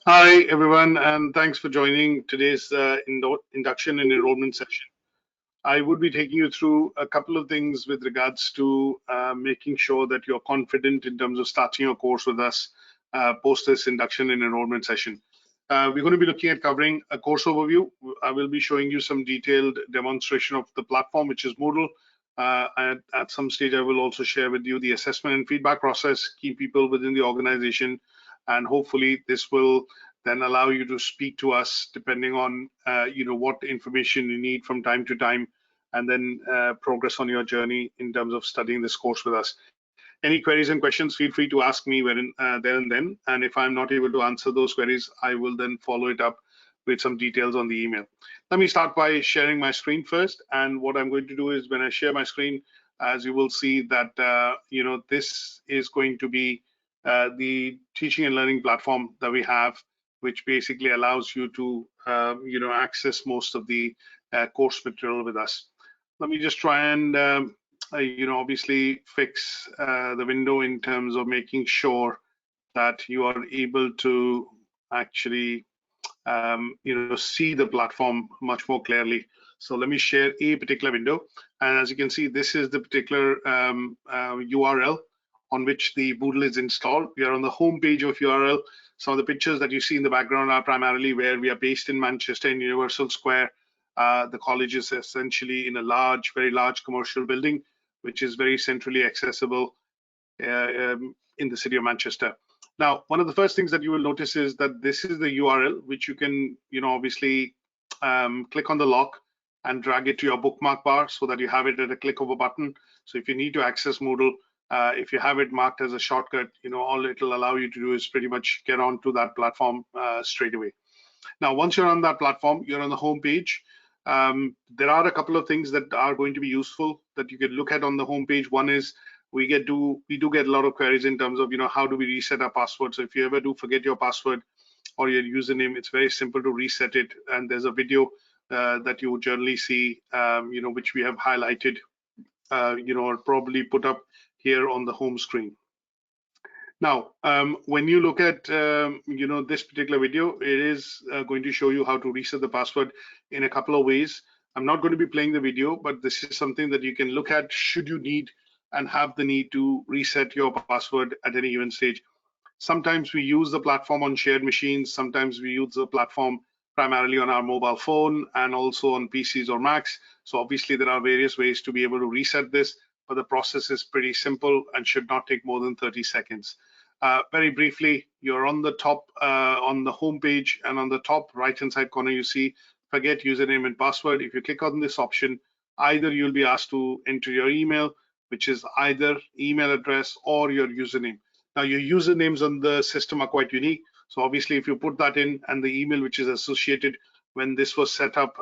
Hi, everyone, and thanks for joining today's induction and enrollment session. I would be taking you through a couple of things with regards to making sure that you're confident in terms of starting your course with us post this induction and enrollment session. We're going to be looking at covering a course overview. I will be showing you some detailed demonstration of the platform, which is Moodle. At some stage, I will also share with you the assessment and feedback process, key people within the organization, and hopefully this will then allow you to speak to us depending on what information you need from time to time, and then progress on your journey in terms of studying this course with us. Any queries and questions, feel free to ask me there and then. And if I'm not able to answer those queries, I will then follow it up with some details on the email. Let me start by sharing my screen first. And what I'm going to do is when I share my screen, as you will see that, this is going to be the teaching and learning platform that we have, which basically allows you to, access most of the course material with us. Let me just try and obviously fix the window in terms of making sure that you are able to actually see the platform much more clearly. So let me share a particular window, and as you can see, this is the particular URL on which the Moodle is installed. We are on the home page of URL. Some of the pictures that you see in the background are primarily where we are based in Manchester, in Universal Square. The college is essentially in a very large commercial building, which is very centrally accessible in the city of Manchester. Now, one of the first things that you will notice is that this is the URL, which you can, obviously click on the lock and drag it to your bookmark bar so that you have it at a click of a button. So if you need to access Moodle, if you have it marked as a shortcut, all it'll allow you to do is pretty much get onto that platform straight away. Now, once you're on that platform, you're on the home page. There are a couple of things that are going to be useful that you can look at on the home page. One is we do get a lot of queries in terms of how do we reset our password. So if you ever do forget your password or your username, it's very simple to reset it. And there's a video that you would generally see, which we have highlighted, or probably put up here on the home screen. Now, when you look at this particular video, it is going to show you how to reset the password in a couple of ways. I'm not going to be playing the video, but this is something that you can look at should you need and have the need to reset your password at any given stage. Sometimes we use the platform on shared machines. Sometimes we use the platform primarily on our mobile phone and also on PCs or Macs. So obviously there are various ways to be able to reset this, but the process is pretty simple and should not take more than 30 seconds. Very briefly, you're on the top, on the home page, and on the top right-hand side corner, you see forget username and password. If you click on this option, either you'll be asked to enter your email, which is either email address or your username. Now, your usernames on the system are quite unique. So obviously, if you put that in and the email which is associated when this was set up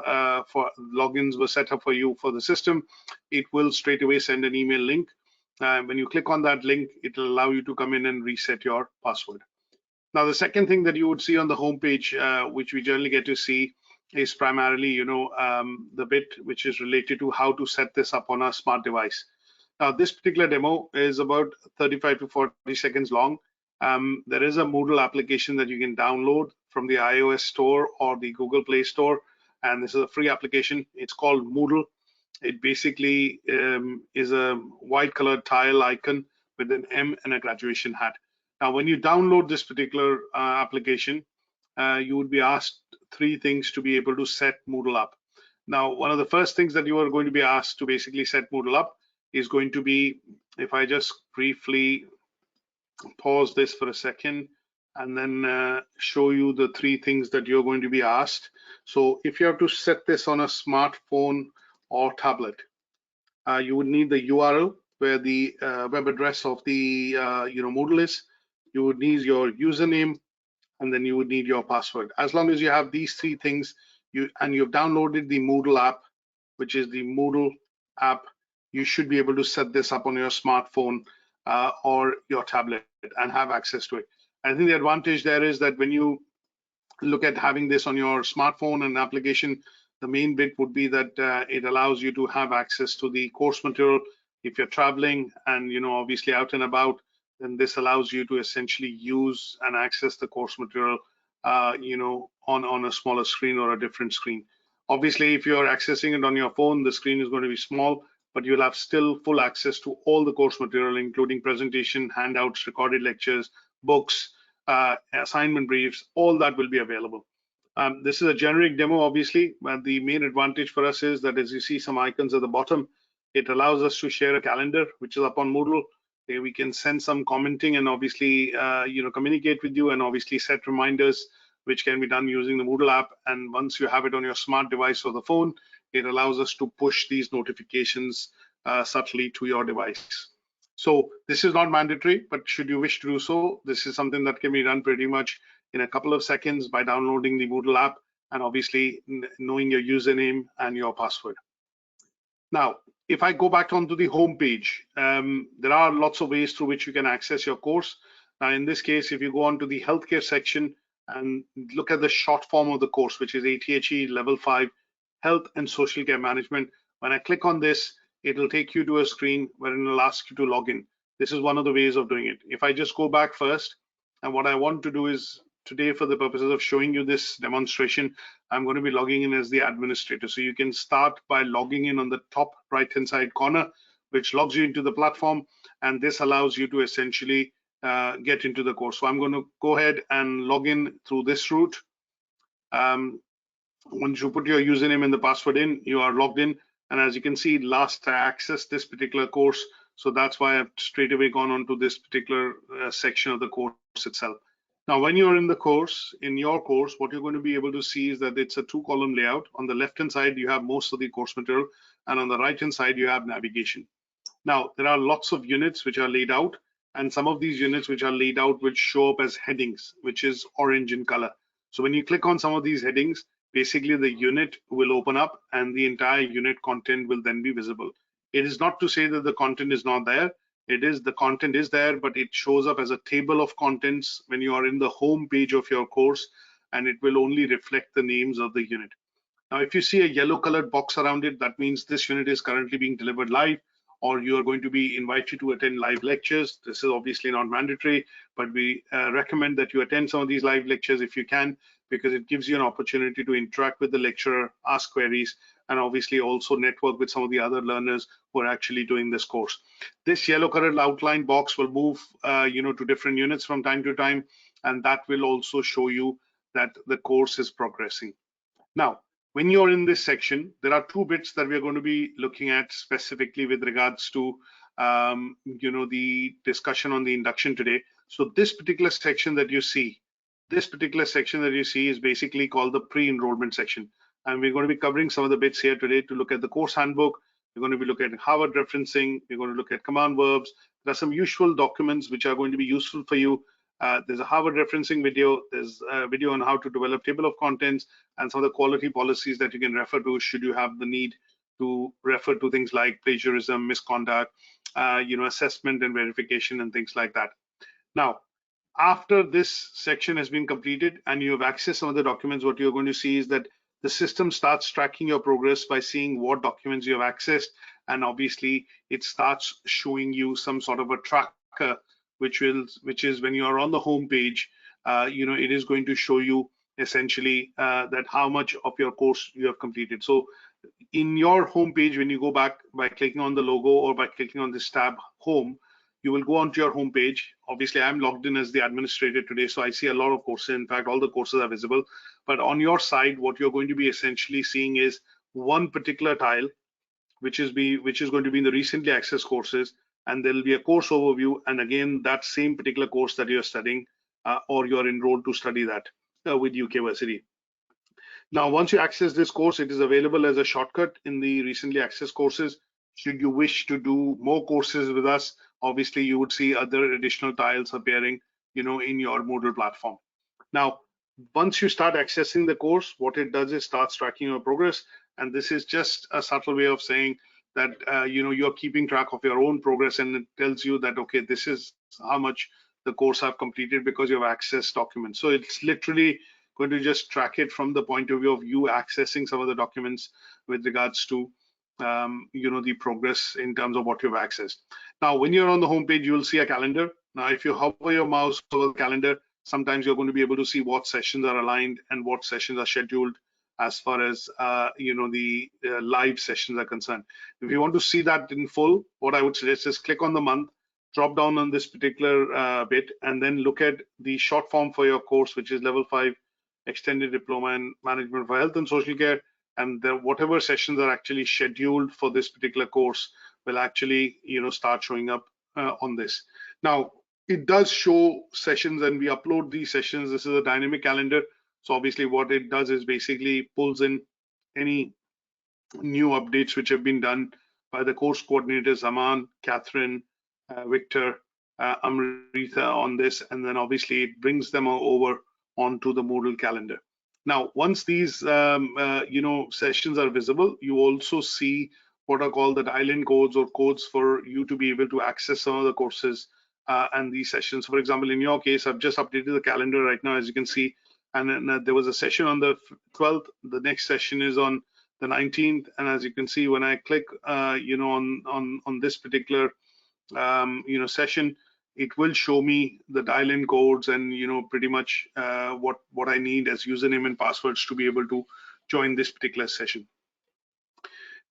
for logins were set up for you for the system, it will straight away send an email link. When you click on that link, it will allow you to come in and reset your password. Now, the second thing that you would see on the home page, which we generally get to see, is primarily, the bit which is related to how to set this up on a smart device. Now, this particular demo is about 35 to 40 seconds long. There is a Moodle application that you can download from the iOS store or the Google Play Store, and this is a free application. It's called Moodle. It basically is a white colored tile icon with an M and a graduation hat. Now, when you download this particular application, you would be asked three things to be able to set Moodle up. Now, one of the first things that you are going to be asked to basically set Moodle up is going to be, if I just briefly pause this for a second and then show you the three things that you're going to be asked. So if you have to set this on a smartphone or tablet, you would need the URL where the web address of the Moodle is. You would need your username, and then you would need your password. As long as you have these three things, you've downloaded the Moodle app, which is the Moodle app, you should be able to set this up on your smartphone or your tablet and have access to it. I think the advantage there is that when you look at having this on your smartphone and application, the main bit would be that it allows you to have access to the course material. If you're traveling and obviously out and about, then this allows you to essentially use and access the course material on a smaller screen or a different screen. Obviously, if you're accessing it on your phone, the screen is going to be small, but you'll have still full access to all the course material, including presentation, handouts, recorded lectures, books, assignment briefs, all that will be available. This is a generic demo, obviously, but the main advantage for us is that as you see some icons at the bottom, it allows us to share a calendar, which is up on Moodle. We can send some commenting and obviously, communicate with you and obviously set reminders, which can be done using the Moodle app. And once you have it on your smart device or the phone, it allows us to push these notifications subtly to your device. So this is not mandatory, but should you wish to do so, this is something that can be done pretty much in a couple of seconds by downloading the Moodle app and obviously knowing your username and your password. Now, if I go back onto the home page, there are lots of ways through which you can access your course. Now, in this case, if you go onto the healthcare section and look at the short form of the course, which is ATHE Level 5 Health and Social Care Management, when I click on this, it will take you to a screen wherein it will ask you to log in. This is one of the ways of doing it. If I just go back first, and what I want to do is today, for the purposes of showing you this demonstration, I'm going to be logging in as the administrator. So you can start by logging in on the top right-hand side corner, which logs you into the platform. And this allows you to essentially get into the course. So I'm going to go ahead and log in through this route. Once you put your username and the password in, you are logged in. And as you can see, last I accessed this particular course. So that's why I've straight away gone on to this particular section of the course itself. Now, when you're in the course, in your course, what you're going to be able to see is that it's a 2-column layout. On the left-hand side, you have most of the course material, and on the right-hand side, you have navigation. Now, there are lots of units which are laid out, and some of these units which are laid out will show up as headings, which is orange in color. So when you click on some of these headings, basically the unit will open up and the entire unit content will then be visible. It is not to say that the content is not there. The content is there, but it shows up as a table of contents when you are in the home page of your course, and it will only reflect the names of the unit. Now, if you see a yellow colored box around it, that means this unit is currently being delivered live, or you are going to be invited to attend live lectures. This is obviously not mandatory, but we recommend that you attend some of these live lectures if you can, because it gives you an opportunity to interact with the lecturer, ask queries, and obviously also network with some of the other learners who are actually doing this course. This yellow colored outline box will move to different units from time to time, and that will also show you that the course is progressing. Now, when you're in this section, there are 2 bits that we're going to be looking at specifically with regards to the discussion on the induction today. So this particular section that you see, is basically called the pre-enrollment section. And we're going to be covering some of the bits here today to look at the course handbook. We're going to be looking at Harvard referencing. We're going to look at command verbs. There are some useful documents which are going to be useful for you. There's a Harvard referencing video. There's a video on how to develop table of contents and some of the quality policies that you can refer to should you have the need to refer to things like plagiarism, misconduct, assessment and verification and things like that. Now, after this section has been completed and you have accessed some of the documents, what you're going to see is that the system starts tracking your progress by seeing what documents you have accessed, and obviously it starts showing you some sort of a tracker, which is when you are on the home page, it is going to show you essentially that how much of your course you have completed. So in your home page, when you go back by clicking on the logo or by clicking on this tab home, you will go onto your home page. Obviously, I'm logged in as the administrator today, so I see a lot of courses. In fact, all the courses are visible. But on your side, what you're going to be essentially seeing is one particular tile, which is going to be in the recently accessed courses, and there will be a course overview. And again, that same particular course that you're studying or you're enrolled to study that with UK Versity. Now, once you access this course, it is available as a shortcut in the recently accessed courses. Should you wish to do more courses with us, obviously you would see other additional tiles appearing, in your Moodle platform. Now, once you start accessing the course, what it does is starts tracking your progress. And this is just a subtle way of saying that, you're keeping track of your own progress, and it tells you that, okay, this is how much the course I've completed because you have accessed documents. So it's literally going to just track it from the point of view of you accessing some of the documents with regards to the progress in terms of what you've accessed. Now, when you're on the home page, you will see a calendar. Now, if you hover your mouse over the calendar, sometimes you're going to be able to see what sessions are aligned and what sessions are scheduled as far as the live sessions are concerned. If you want to see that in full, what I would suggest is click on the month, drop down on this particular bit, and then look at the short form for your course, which is Level 5 Extended Diploma in Management for Health and Social Care, and whatever sessions are actually scheduled for this particular course will actually start showing up on this. Now, it does show sessions, and we upload these sessions. This is a dynamic calendar. So obviously what it does is basically pulls in any new updates which have been done by the course coordinators, Aman, Catherine, Victor, Amrita on this, and then obviously it brings them over onto the Moodle calendar. Now, once these sessions are visible, you also see what are called the dial-in codes or codes for you to be able to access some of the courses and these sessions. For example, in your case, I've just updated the calendar right now, as you can see, and then there was a session on the 12th. The next session is on the 19th, and as you can see, when I click on this particular session, it will show me the dial-in codes and pretty much what I need as username and passwords to be able to join this particular session.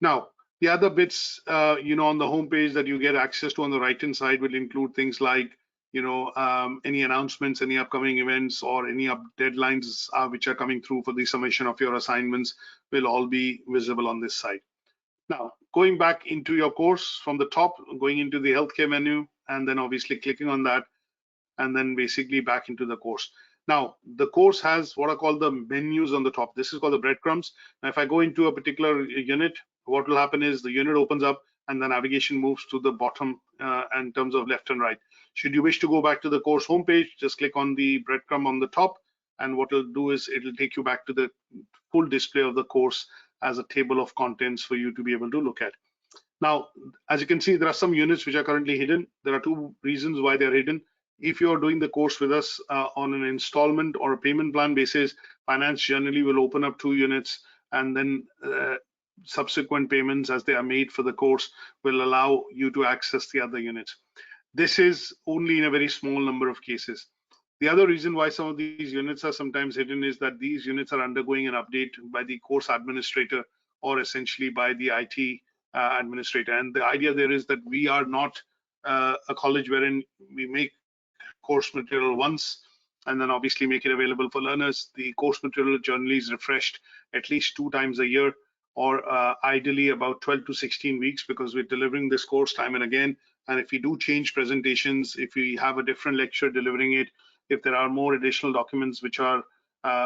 Now, the other bits on the homepage that you get access to on the right hand side will include things like any announcements, any upcoming events, or any deadlines which are coming through for the submission of your assignments will all be visible on this side. Now, going back into your course from the top, going into the healthcare menu, and then obviously clicking on that, and then basically back into the course. Now, the course has what are called the menus on the top. This is called the breadcrumbs. Now, if I go into a particular unit, what will happen is the unit opens up and the navigation moves to the bottom in terms of left and right. Should you wish to go back to the course homepage, just click on the breadcrumb on the top, and what it'll do is it'll take you back to the full display of the course as a table of contents for you to be able to look at. Now, as you can see, there are some units which are currently hidden. There are two reasons why they're hidden. If you're doing the course with us on an installment or a payment plan basis, finance generally will open up 2 units, and then subsequent payments as they are made for the course will allow you to access the other units. This is only in a very small number of cases. The other reason why some of these units are sometimes hidden is that these units are undergoing an update by the course administrator or essentially by the IT administrator. And the idea there is that we are not a college wherein we make course material once and then obviously make it available for learners. The course material generally is refreshed at least 2 times a year, or ideally about 12 to 16 weeks, because we're delivering this course time and again. And if we do change presentations, if we have a different lecturer delivering it, if there are more additional documents which are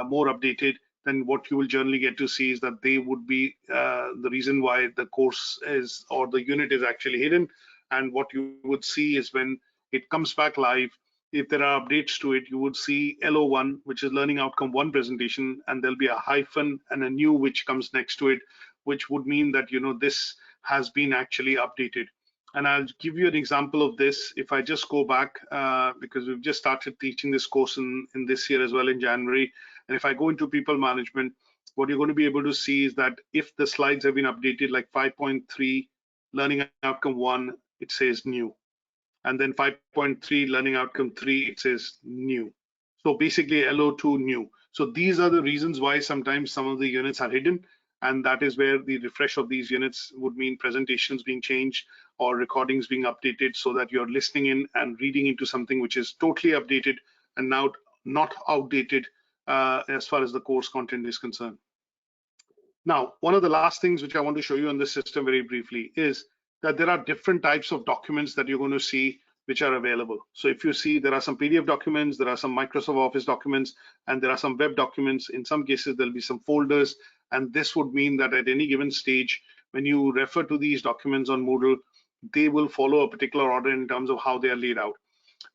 more updated, then what you will generally get to see is that they would be the reason why the course is, or the unit is actually hidden. And what you would see is when it comes back live, if there are updates to it, you would see LO1, which is Learning Outcome 1 presentation, and there'll be a hyphen and a new which comes next to it, which would mean that this has been actually updated. And I'll give you an example of this. If I just go back, because we've just started teaching this course in this year as well in January, and if I go into people management, what you're going to be able to see is that if the slides have been updated, like 5.3 Learning Outcome 1, it says new. And then 5.3 Learning Outcome 3, it says new. So basically LO2 new. So these are the reasons why sometimes some of the units are hidden, and that is where the refresh of these units would mean presentations being changed or recordings being updated, so that you're listening in and reading into something which is totally updated and now not outdated as far as the course content is concerned. Now, one of the last things which I want to show you on this system very briefly is that there are different types of documents that you're going to see which are available. So if you see, there are some PDF documents, there are some Microsoft Office documents, and there are some web documents. In some cases, there'll be some folders, and this would mean that at any given stage, when you refer to these documents on Moodle, they will follow a particular order in terms of how they are laid out.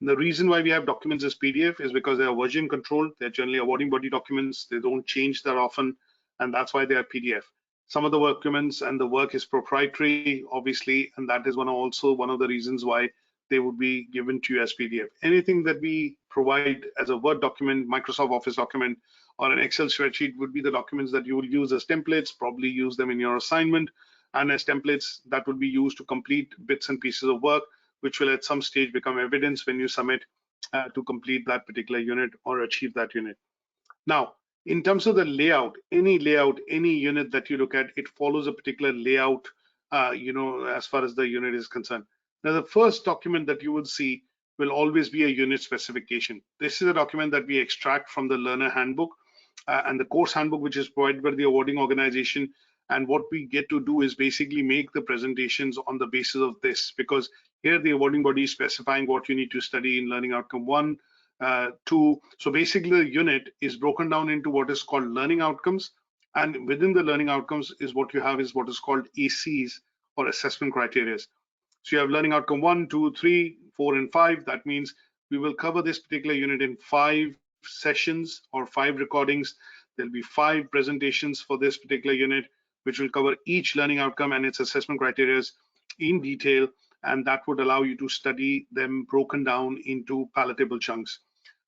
And the reason why we have documents as PDF is because they are version controlled. They're generally awarding body documents. They don't change that often, and that's why they are PDF. Some of the documents and the work is proprietary, obviously, and that is also one of the reasons why they would be given to you as PDF. Anything that we provide as a Word document, Microsoft Office document, or an Excel spreadsheet would be the documents that you will use as templates, probably use them in your assignment, and as templates that would be used to complete bits and pieces of work, which will at some stage become evidence when you submit. to complete that particular unit or achieve that unit. Now, in terms of the layout, any unit that you look at, it follows a particular layout, as far as the unit is concerned. Now, the first document that you would see will always be a unit specification. This is a document that we extract from the learner handbook and the course handbook, which is provided by the awarding organization. And what we get to do is basically make the presentations on the basis of this, because here the awarding body is specifying what you need to study in learning outcome 1, 2. So basically the unit is broken down into what is called learning outcomes, and within the learning outcomes is what you have is what is called ACs, or assessment criteria. So you have learning outcome 1, 2, 3, 4, and 5. That means we will cover this particular unit in 5 sessions or 5 recordings. There'll be 5 presentations for this particular unit, which will cover each learning outcome and its assessment criteria in detail, and that would allow you to study them broken down into palatable chunks.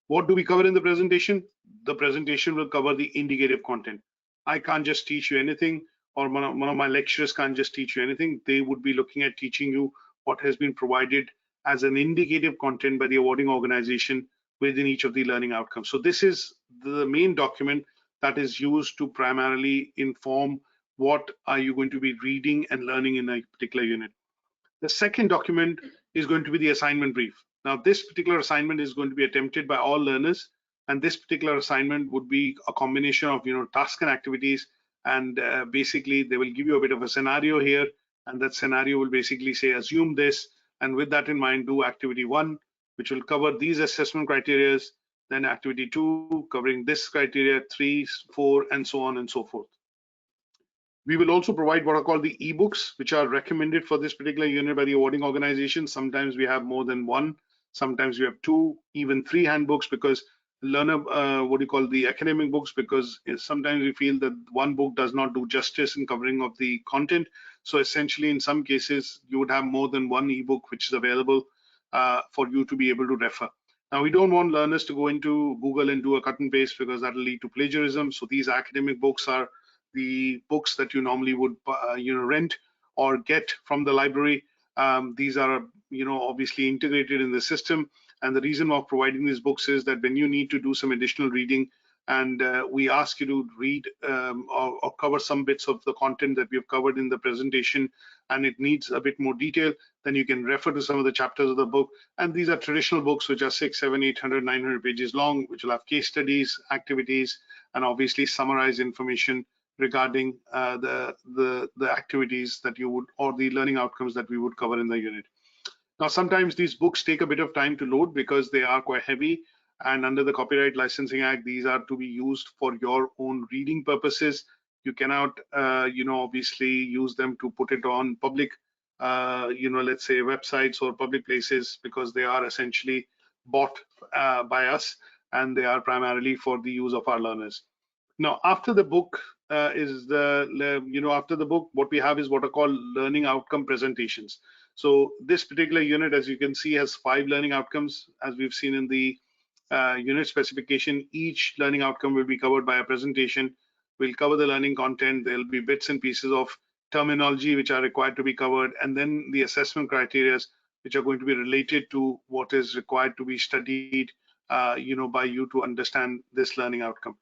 What do we cover in the presentation? The presentation will cover the indicative content. I can't just teach you anything, or one of my lecturers can't just teach you anything. They would be looking at teaching you what has been provided as an indicative content by the awarding organization within each of the learning outcomes. So this is the main document that is used to primarily inform what are you going to be reading and learning in a particular unit. The second document is going to be the assignment brief. Now, this particular assignment is going to be attempted by all learners, and this particular assignment would be a combination of tasks and activities, and basically they will give you a bit of a scenario here, and that scenario will basically say assume this, and with that in mind do activity 1, which will cover these assessment criteria, then activity 2 covering this criteria, 3, 4, and so on and so forth. We will also provide what are called the ebooks, which are recommended for this particular unit by the awarding organization. Sometimes we have more than 1, sometimes we have 2, even 3 handbooks, because learner, the academic books, because sometimes we feel that one book does not do justice in covering of the content. So essentially, in some cases, you would have more than 1 ebook which is available for you to be able to refer. Now, we don't want learners to go into Google and do a cut and paste, because that will lead to plagiarism. So these academic books are the books that you normally would rent or get from the library. These are obviously integrated in the system, and the reason of providing these books is that when you need to do some additional reading, and we ask you to read or cover some bits of the content that we have covered in the presentation, and it needs a bit more detail, then you can refer to some of the chapters of the book. And these are traditional books which are 600, 700, 800, 900 pages long, which will have case studies, activities, and obviously summarize information regarding the activities that you would, or the learning outcomes that we would cover in the unit. Now, sometimes these books take a bit of time to load because they are quite heavy, and under the Copyright Licensing Act, these are to be used for your own reading purposes. You cannot, obviously use them to put it on public, let's say websites or public places, because they are essentially bought by us, and they are primarily for the use of our learners. Now, after the book after the book, what we have is what are called learning outcome presentations. So this particular unit, as you can see, has 5 learning outcomes. As we've seen in the unit specification, each learning outcome will be covered by a presentation. We'll cover the learning content. There'll be bits and pieces of terminology which are required to be covered, and then the assessment criteria, which are going to be related to what is required to be studied by you to understand this learning outcome.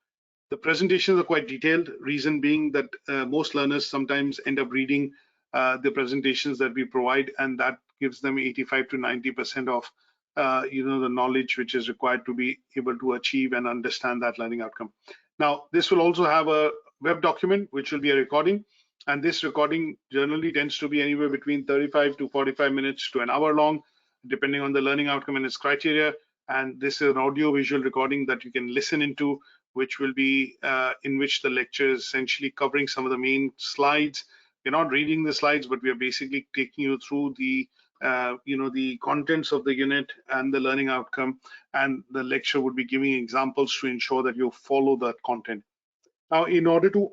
The presentations are quite detailed, reason being that most learners sometimes end up reading the presentations that we provide, and that gives them 85 to 90% of the knowledge which is required to be able to achieve and understand that learning outcome. Now, this will also have a web document, which will be a recording, and this recording generally tends to be anywhere between 35 to 45 minutes to an hour long, depending on the learning outcome and its criteria. And this is an audio visual recording that you can listen into, which will be in which the lecture is essentially covering some of the main slides. We're not reading the slides, but we are basically taking you through the the contents of the unit and the learning outcome, and the lecture would be giving examples to ensure that you follow that content. Now, in order to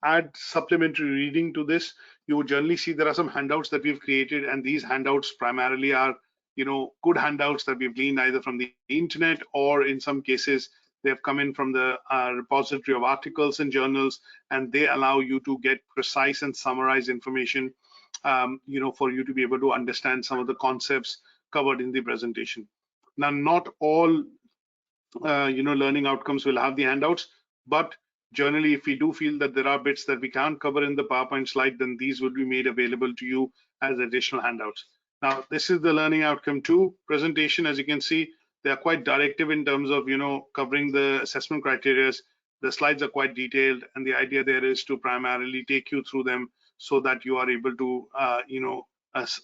add supplementary reading to this, you would generally see there are some handouts that we've created, and these handouts primarily are good handouts that we've gleaned either from the internet, or in some cases they have come in from the repository of articles and journals, and they allow you to get precise and summarized information, for you to be able to understand some of the concepts covered in the presentation. Now, not all learning outcomes will have the handouts, but generally, if we do feel that there are bits that we can't cover in the PowerPoint slide, then these would be made available to you as additional handouts. Now, this is the learning outcome 2 presentation. As you can see, they are quite directive in terms of covering the assessment criteria. The slides are quite detailed, and the idea there is to primarily take you through them so that you are able to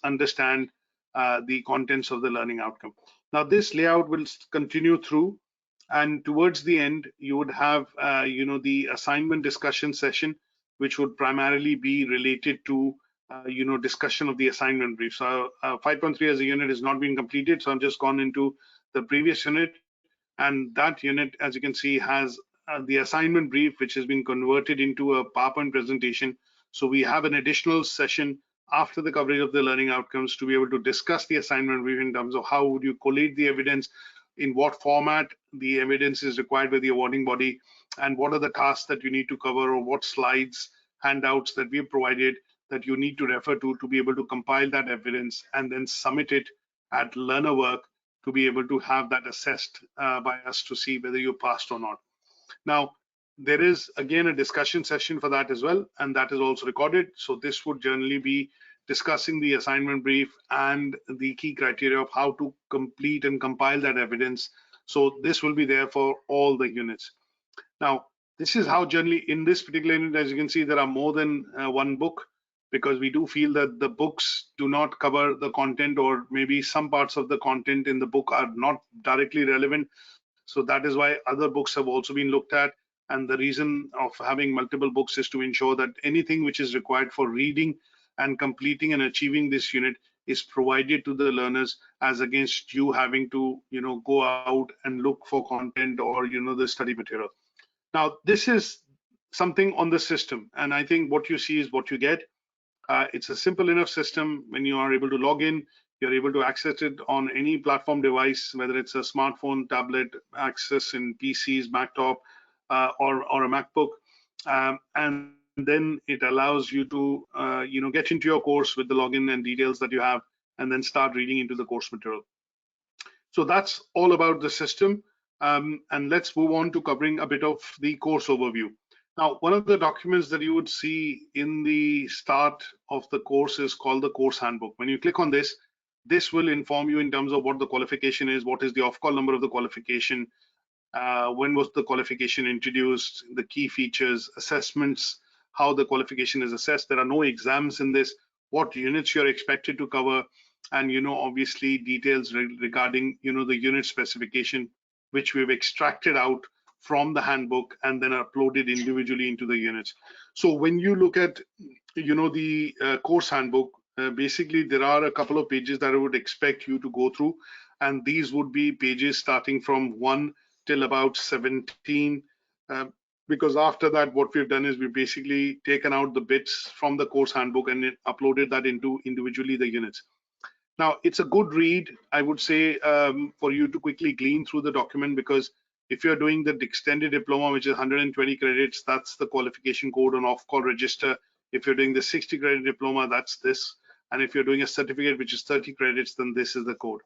understand the contents of the learning outcome. Now, this layout will continue through, and towards the end, you would have the assignment discussion session, which would primarily be related to discussion of the assignment brief. So 5.3 as a unit is not being completed, so I'm just gone into the previous unit, and that unit, as you can see, has the assignment brief, which has been converted into a PowerPoint presentation. So we have an additional session after the coverage of the learning outcomes to be able to discuss the assignment brief in terms of how would you collate the evidence, in what format the evidence is required by the awarding body, and what are the tasks that you need to cover, or what slides, handouts that we have provided that you need to refer to be able to compile that evidence and then submit it at learner work to be able to have that assessed by us to see whether you passed or not. Now, there is again a discussion session for that as well, and that is also recorded. So this would generally be discussing the assignment brief and the key criteria of how to complete and compile that evidence. So this will be there for all the units. Now, this is how generally in this particular unit, as you can see, there are more than one book, because we do feel that the books do not cover the content, or maybe some parts of the content in the book are not directly relevant. So that is why other books have also been looked at. And the reason of having multiple books is to ensure that anything which is required for reading and completing and achieving this unit is provided to the learners, as against you having to go out and look for content or the study material. Now, this is something on the system, and I think what you see is what you get. It's a simple enough system. When you are able to log in, you're able to access it on any platform device, whether it's a smartphone, tablet, access in PCs, Mac-top, or a MacBook, and then it allows you to get into your course with the login and details that you have, and then start reading into the course material. So that's all about the system, and let's move on to covering a bit of the course overview. Now, one of the documents that you would see in the start of the course is called the course handbook. When you click on this, this will inform you in terms of what the qualification is, what is the off-call number of the qualification, when was the qualification introduced, the key features, assessments, how the qualification is assessed. There are no exams in this, what units you're expected to cover, and obviously details regarding the unit specification, which we've extracted out from the handbook and then uploaded individually into the units. So when you look at the course handbook, basically there are a couple of pages that I would expect you to go through, and these would be pages starting from 1 till about 17, because after that what we've done is we've basically taken out the bits from the course handbook and uploaded that into individually the units. Now, it's a good read, I would say, for you to quickly glean through the document, because if you're doing the extended diploma, which is 120 credits, that's the qualification code on off-call register. If you're doing the 60 credit diploma, that's this. And if you're doing a certificate, which is 30 credits, then this is the code.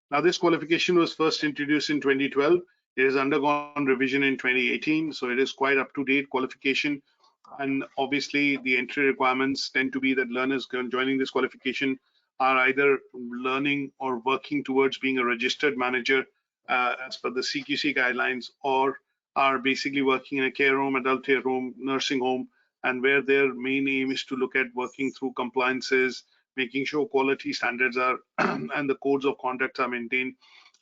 Now, this qualification was first introduced in 2012. It has undergone revision in 2018, so it is quite up-to-date qualification. And obviously, the entry requirements tend to be that learners joining this qualification are either learning or working towards being a registered manager as per the CQC guidelines, or are basically working in a care home, adult care home, nursing home, and where their main aim is to look at working through compliances, making sure quality standards are and the codes of conduct are maintained.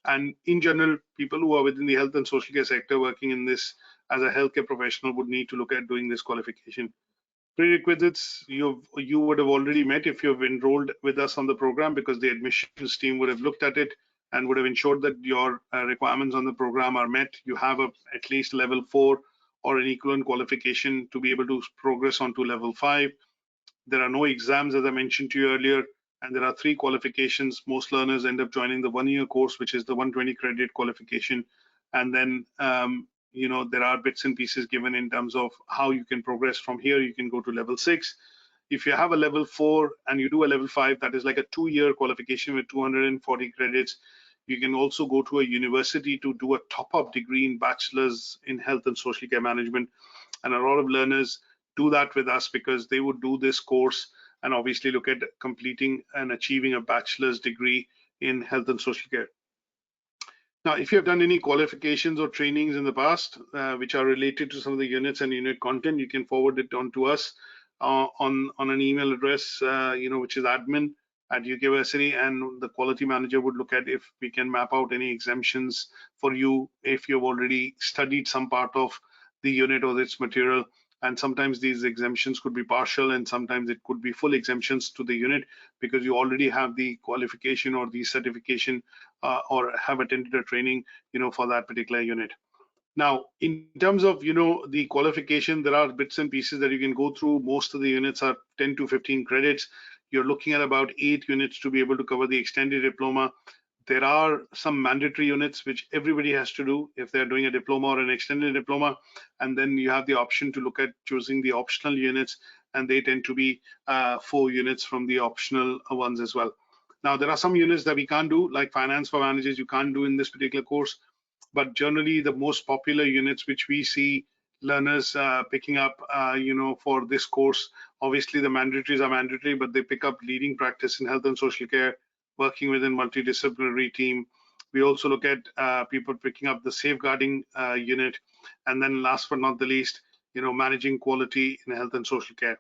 And in general, people who are within the health and social care sector working in this as a healthcare professional would need to look at doing this qualification. Prerequisites you would have already met if you've enrolled with us on the program, because the admissions team would have looked at it and would have ensured that your requirements on the program are met. You have at least level 4 or an equivalent qualification to be able to progress on to level 5. There are no exams, as I mentioned to you earlier, and there are 3 qualifications. Most learners end up joining the 1-year course, which is the 120 credit qualification, and then there are bits and pieces given in terms of how you can progress from here. You can go to level 6. If you have a level 4 and you do a level 5, that is like a 2-year qualification with 240 credits. You can also go to a university to do a top-up degree in bachelor's in health and social care management. And a lot of learners do that with us because they would do this course and obviously look at completing and achieving a bachelor's degree in health and social care. Now, if you have done any qualifications or trainings in the past, which are related to some of the units and unit content, you can forward it on to us on an email address, which is admin@UKversity, and the quality manager would look at if we can map out any exemptions for you if you've already studied some part of the unit or its material. And sometimes these exemptions could be partial, and sometimes it could be full exemptions to the unit because you already have the qualification or the certification or have attended a training, for that particular unit. Now, in terms of, the qualification, there are bits and pieces that you can go through. Most of the units are 10 to 15 credits. You're looking at about 8 units to be able to cover the extended diploma. There are some mandatory units which everybody has to do if they're doing a diploma or an extended diploma. And then you have the option to look at choosing the optional units, and they tend to be 4 units from the optional ones as well. Now, there are some units that we can't do, like finance for managers, you can't do in this particular course. But generally, the most popular units which we see learners picking up, for this course, obviously the mandatories are mandatory, but they pick up leading practice in health and social care, working within multidisciplinary team. We also look at people picking up the safeguarding unit, and then last but not the least, managing quality in health and social care.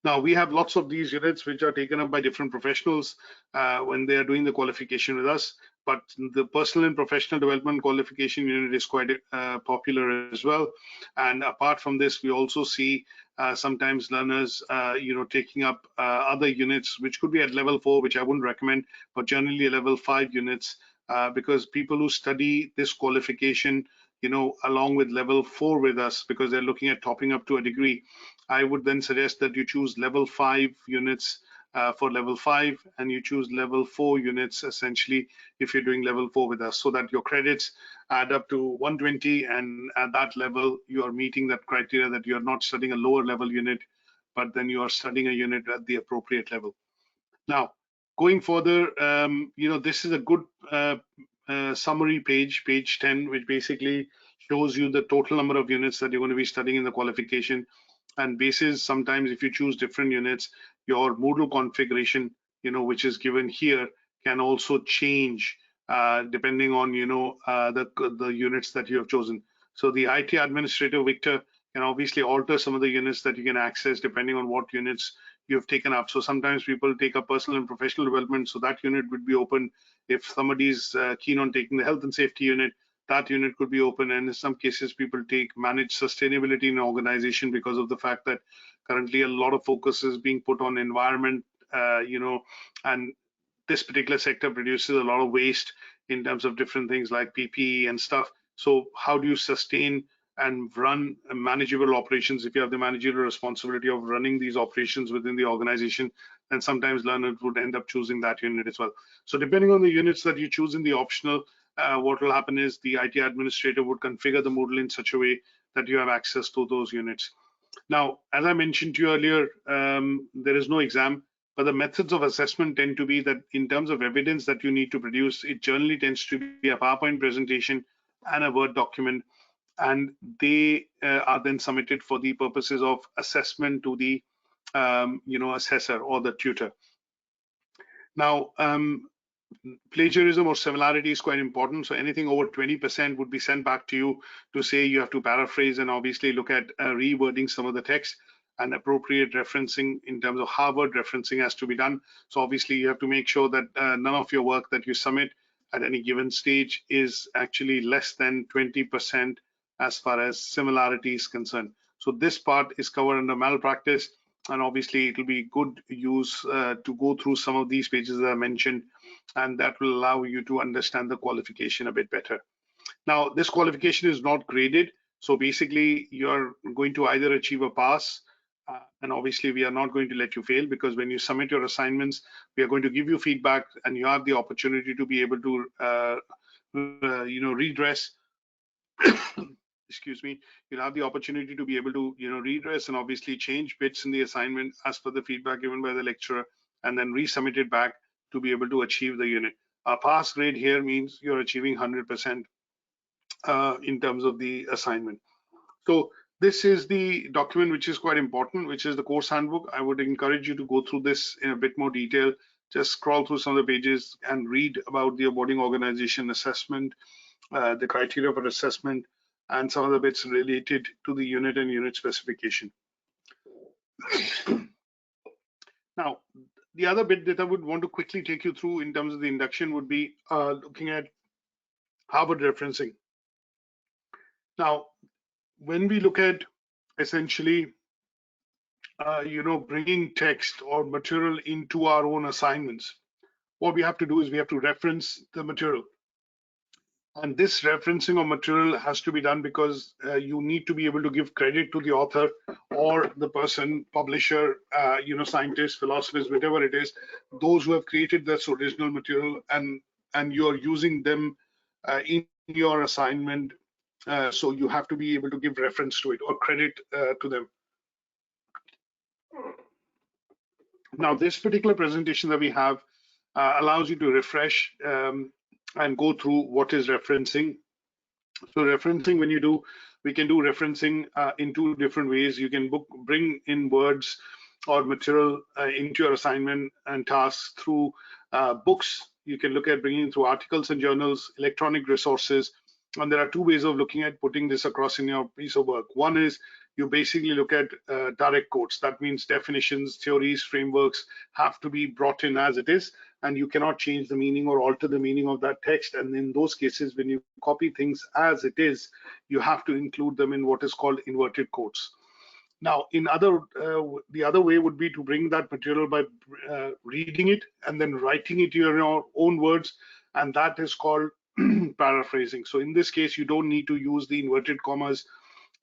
Now, we have lots of these units which are taken up by different professionals when they are doing the qualification with us, but the personal and professional development qualification unit is quite popular as well. And apart from this, we also see sometimes learners, taking up other units, which could be at level 4, which I wouldn't recommend, but generally level 5 units, because people who study this qualification, along with level 4 with us, because they're looking at topping up to a degree, I would then suggest that you choose level 5 units for level 5, and you choose level 4 units essentially if you're doing level 4 with us, so that your credits add up to 120, and at that level you are meeting that criteria that you're not studying a lower level unit, but then you are studying a unit at the appropriate level. Now, going further, this is a good summary page 10, which basically shows you the total number of units that you're going to be studying in the qualification. And basis, sometimes if you choose different units, your Moodle configuration, which is given here, can also change depending on, the units that you have chosen. So the IT administrator, Victor, can obviously alter some of the units that you can access depending on what units you've taken up. So sometimes people take up personal and professional development, so that unit would be open. If somebody's keen on taking the health and safety unit, that unit could be open. And in some cases, people take managed sustainability in an organization because of the fact that currently a lot of focus is being put on environment, and this particular sector produces a lot of waste in terms of different things like PPE and stuff. So how do you sustain and run manageable operations if you have the managerial responsibility of running these operations within the organization? And sometimes learners would end up choosing that unit as well. So depending on the units that you choose in the optional, what will happen is the IT administrator would configure the Moodle in such a way that you have access to those units. Now, as I mentioned to you earlier, there is no exam, but the methods of assessment tend to be that in terms of evidence that you need to produce, it generally tends to be a PowerPoint presentation and a Word document, and they are then submitted for the purposes of assessment to the assessor or the tutor. Now, plagiarism or similarity is quite important. So anything over 20% would be sent back to you to say you have to paraphrase and obviously look at rewording some of the text, and appropriate referencing in terms of Harvard referencing has to be done. So obviously you have to make sure that none of your work that you submit at any given stage is actually less than 20% as far as similarity is concerned. So this part is covered under malpractice, and obviously it will be good use to go through some of these pages that I mentioned, and that will allow you to understand the qualification a bit better. Now, this qualification is not graded, so basically you're going to either achieve a pass, and obviously we are not going to let you fail, because when you submit your assignments, we are going to give you feedback, and you have the opportunity to be able to redress. Excuse me. You'll have the opportunity to be able to redress and obviously change bits in the assignment as per the feedback given by the lecturer, and then resubmit it back to be able to achieve the unit. A pass grade here means you're achieving 100% in terms of the assignment. So this is the document which is quite important, which is the course handbook. I would encourage you to go through this in a bit more detail. Just scroll through some of the pages and read about the awarding organization assessment, the criteria for assessment, and some of the bits related to the unit and unit specification. Now, the other bit that I would want to quickly take you through in terms of the induction would be looking at Harvard referencing. Now, when we look at essentially, bringing text or material into our own assignments, what we have to do is we have to reference the material. And this referencing of material has to be done because you need to be able to give credit to the author or the person, publisher, scientists, philosophers, whatever it is, those who have created this original material, and you're using them in your assignment. So you have to be able to give reference to it or credit to them. Now, this particular presentation that we have allows you to refresh and go through what is referencing. So referencing, when you do, we can do referencing in two different ways. You can bring in words or material into your assignment and tasks through books. You can look at bringing through articles and journals, electronic resources. And there are two ways of looking at putting this across in your piece of work. One is you basically look at direct quotes. That means definitions, theories, frameworks have to be brought in as it is, and you cannot change the meaning or alter the meaning of that text. And in those cases, when you copy things as it is, you have to include them in what is called inverted quotes. Now, the other way would be to bring that material by reading it and then writing it in your own words, and that is called paraphrasing. So in this case, you don't need to use the inverted commas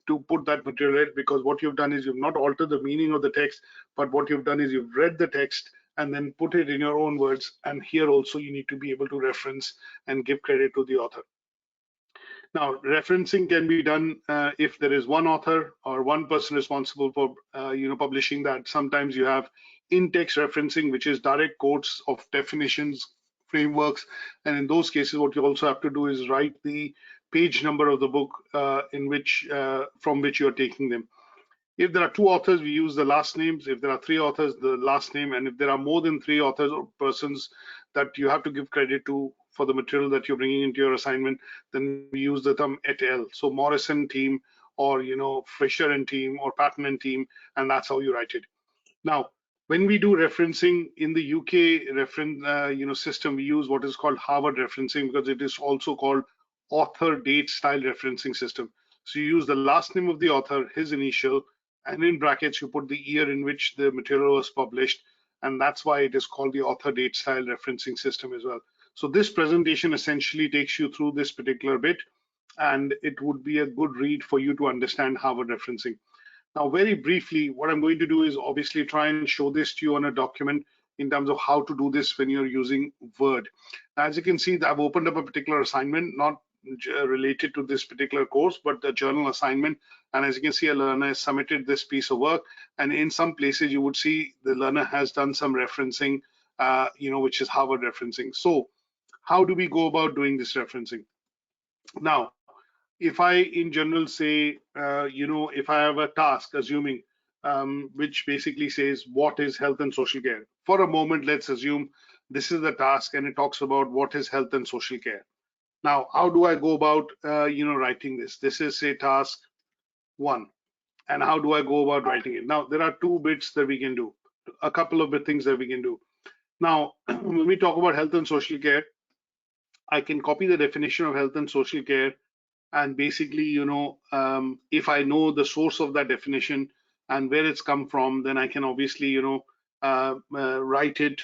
to put that material in, because what you've done is you've not altered the meaning of the text, but what you've done is you've read the text and then put it in your own words. And here also you need to be able to reference and give credit to the author. Now, referencing can be done if there is one author or one person responsible for publishing that. Sometimes you have in-text referencing, which is direct quotes of definitions, frameworks, and in those cases, what you also have to do is write the page number of the book from which you are taking them. If there are two authors, we use the last names. If there are three authors, the last name. And if there are more than three authors or persons that you have to give credit to for the material that you're bringing into your assignment, then we use the term ATHE L. So Morrison team, or Fisher and team, or Patton and team, and that's how you write it. Now, when we do referencing in the UK reference system, we use what is called Harvard referencing, because it is also called author date style referencing system. So you use the last name of the author, his initial, and in brackets you put the year in which the material was published, and that's why it is called the author date style referencing system as well. So this presentation essentially takes you through this particular bit, and it would be a good read for you to understand Harvard referencing. Now, very briefly, what I'm going to do is obviously try and show this to you on a document in terms of how to do this when you're using Word. As you can see, I've opened up a particular assignment, not related to this particular course, but the journal assignment. And as you can see, a learner has submitted this piece of work. And in some places, you would see the learner has done some referencing, which is Harvard referencing. So how do we go about doing this referencing? Now, if I in general say, if I have a task, assuming, which basically says, what is health and social care? For a moment, let's assume this is the task and it talks about what is health and social care. Now, how do I go about, writing this? This is, say, task 1. And how do I go about writing it? Now, there are two bits that we can do, a couple of things that we can do. Now, when we talk about health and social care, I can copy the definition of health and social care. And basically, if I know the source of that definition and where it's come from, then I can obviously, write it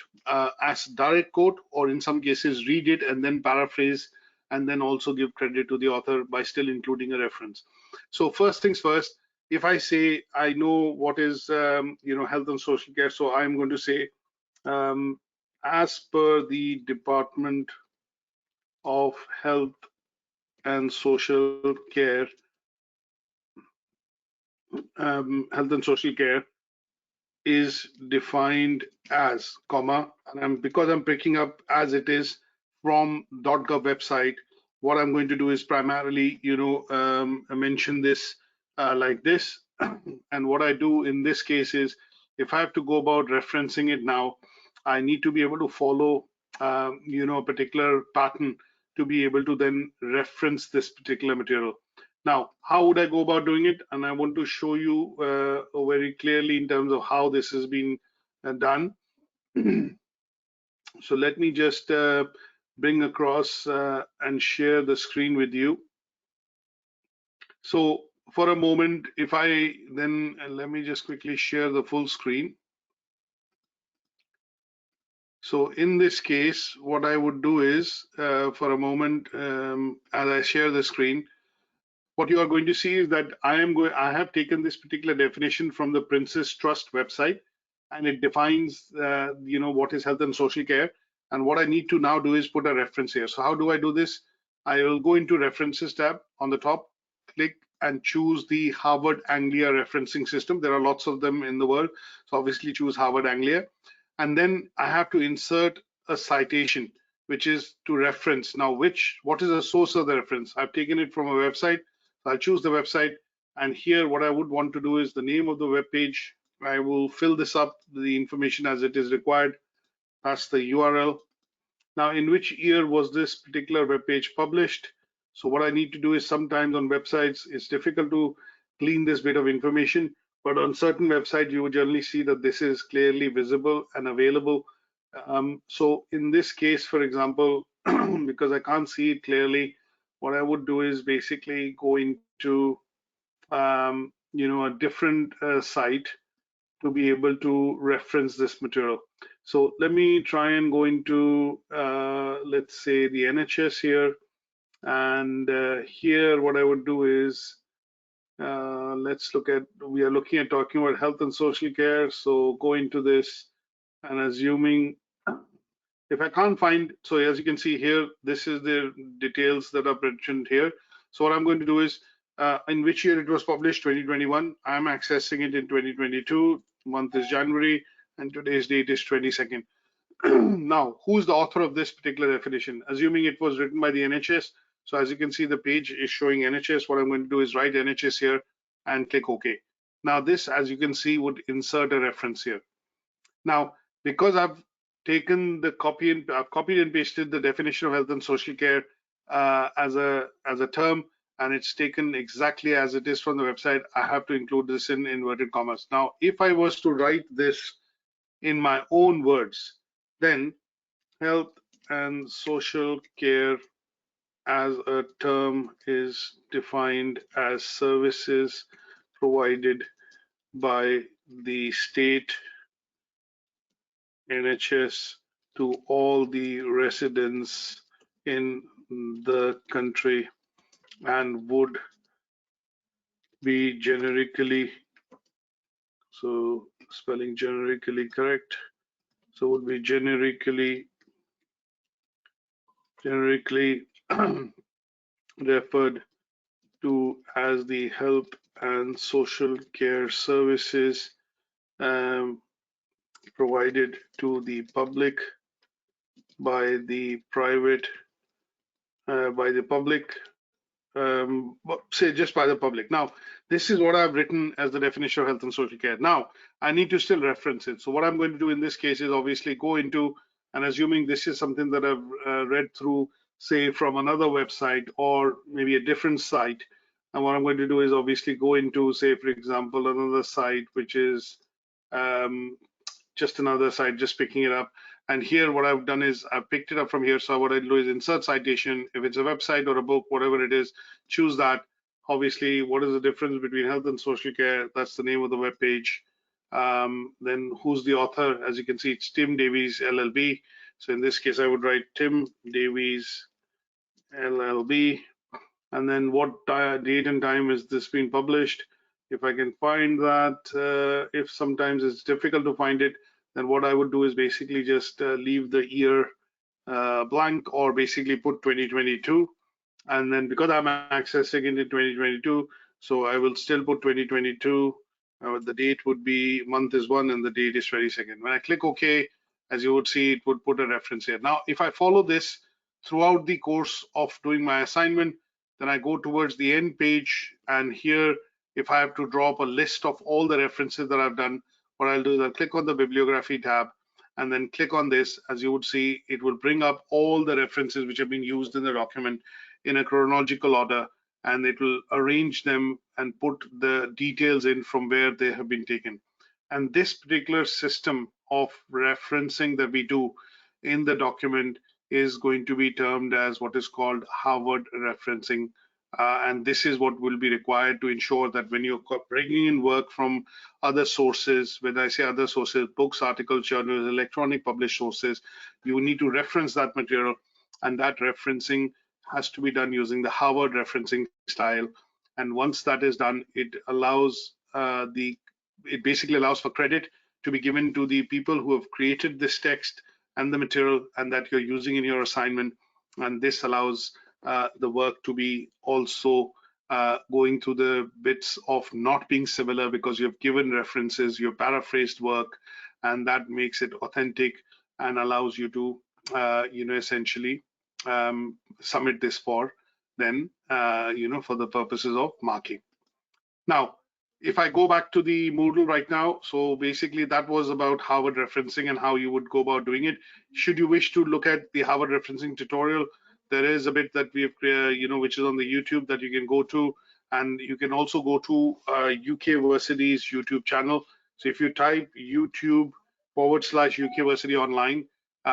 as direct quote, or in some cases read it and then paraphrase, and then also give credit to the author by still including a reference. So first things first, if I say I know what is health and social care, so I'm going to say as per the Department of Health and Social Care, health and social care is defined as, comma, and because I'm picking up as it is from .gov website, what I'm going to do is primarily, mention this like this. And what I do in this case is, if I have to go about referencing it now, I need to be able to follow, a particular pattern to be able to then reference this particular material. Now, how would I go about doing it? And I want to show you very clearly in terms of how this has been done. So let me just bring across and share the screen with you. So for a moment, if I then, let me just quickly share the full screen. So in this case, what I would do is, for a moment, as I share the screen, what you are going to see is that I have taken this particular definition from the Princess Trust website, and it defines, what is health and social care. And what I need to now do is put a reference here. So how do I do this? I will go into References tab on the top, click and choose the Harvard Anglia referencing system. There are lots of them in the world. So obviously choose Harvard Anglia. And then I have to insert a citation, which is to reference. Now, what is the source of the reference? I've taken it from a website. So I'll choose the website, and here what I would want to do is the name of the web page. I will fill this up, the information as it is required. That's the URL. Now, in which year was this particular web page published? So what I need to do is, sometimes on websites, it's difficult to clean this bit of information, but on certain websites, you would generally see that this is clearly visible and available. So in this case, for example, because I can't see it clearly, what I would do is basically go into a different site to be able to reference this material. So let me try and go into, let's say, the NHS here. And here, what I would do is, we are looking at talking about health and social care. So go into this, and assuming, if I can't find, so as you can see here, this is the details that are mentioned here. So what I'm going to do is, in which year it was published, 2021. I'm accessing it in 2022. Month is January, and today's date is 22nd. Now, who's the author of this particular definition? Assuming it was written by the NHS. So as you can see, the page is showing NHS. What I'm going to do is write NHS here and click OK. Now this, as you can see, would insert a reference here. Now, because I've taken the copied and pasted the definition of health and social care as a term, and it's taken exactly as it is from the website, I have to include this in inverted commas. Now, if I was to write this in my own words, then health and social care as a term is defined as services provided by the state NHS to all the residents in the country, and would be generically, so spelling generically correct, so would be generically referred to as the health and social care services provided to the public by the public, say just by the public. Now, this is what I've written as the definition of health and social care. Now, I need to still reference it. So what I'm going to do in this case is obviously go into, and assuming this is something that I've read through, say from another website or maybe a different site. And what I'm going to do is obviously go into, say, for example, another site, which is just another site, just picking it up. And here what I've done is I've picked it up from here. So what I do is insert citation. If it's a website or a book, whatever it is, choose that. Obviously, what is the difference between health and social care? That's the name of the web page. Then who's the author? As you can see, it's Tim Davies, LLB. So in this case, I would write Tim Davies, LLB. And then what date and time is this being published? If I can find that, if sometimes it's difficult to find it, then what I would do is basically just leave the year blank, or basically put 2022. And then because I'm accessing it in 2022, so I will still put 2022. The date would be, month is 1 and the date is 22nd. When I click OK, as you would see, it would put a reference here. Now, if I follow this, throughout the course of doing my assignment. Then I go towards the end page, and here, if I have to draw up a list of all the references that I've done, what I'll do is I'll click on the bibliography tab and then click on this. As you would see, it will bring up all the references which have been used in the document in a chronological order, and it will arrange them and put the details in from where they have been taken. And this particular system of referencing that we do in the document is going to be termed as what is called Harvard referencing. And this is what will be required to ensure that when you're bringing in work from other sources, when I say other sources, books, articles, journals, electronic published sources, you need to reference that material, and that referencing has to be done using the Harvard referencing style. And once that is done, it allows it basically allows for credit to be given to the people who have created this text and the material and that you're using in your assignment. And this allows the work to be also going through the bits of not being similar, because you've given references, you've paraphrased work, and that makes it authentic and allows you to essentially submit this for then for the purposes of marking. Now, if I go back to the Moodle right now, so basically that was about Harvard referencing and how you would go about doing it. Should you wish to look at the Harvard referencing tutorial, there is a bit that we have, which is on the YouTube that you can go to, and you can also go to UK Versity's YouTube channel. So if you type YouTube/UK Versity Online,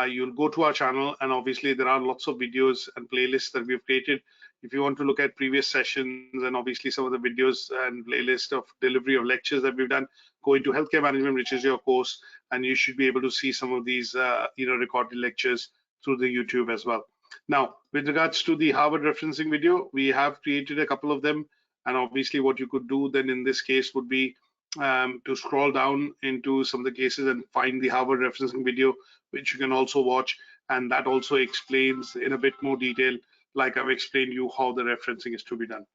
you'll go to our channel, and obviously there are lots of videos and playlists that we've created. If you want to look at previous sessions and obviously some of the videos and playlist of delivery of lectures that we've done, go into healthcare management, which is your course, and you should be able to see some of these recorded lectures through the YouTube as well. Now, with regards to the Harvard referencing video, we have created a couple of them, and obviously what you could do then in this case would be to scroll down into some of the cases and find the Harvard referencing video, which you can also watch, and that also explains in a bit more detail, like I've explained you, how the referencing is to be done.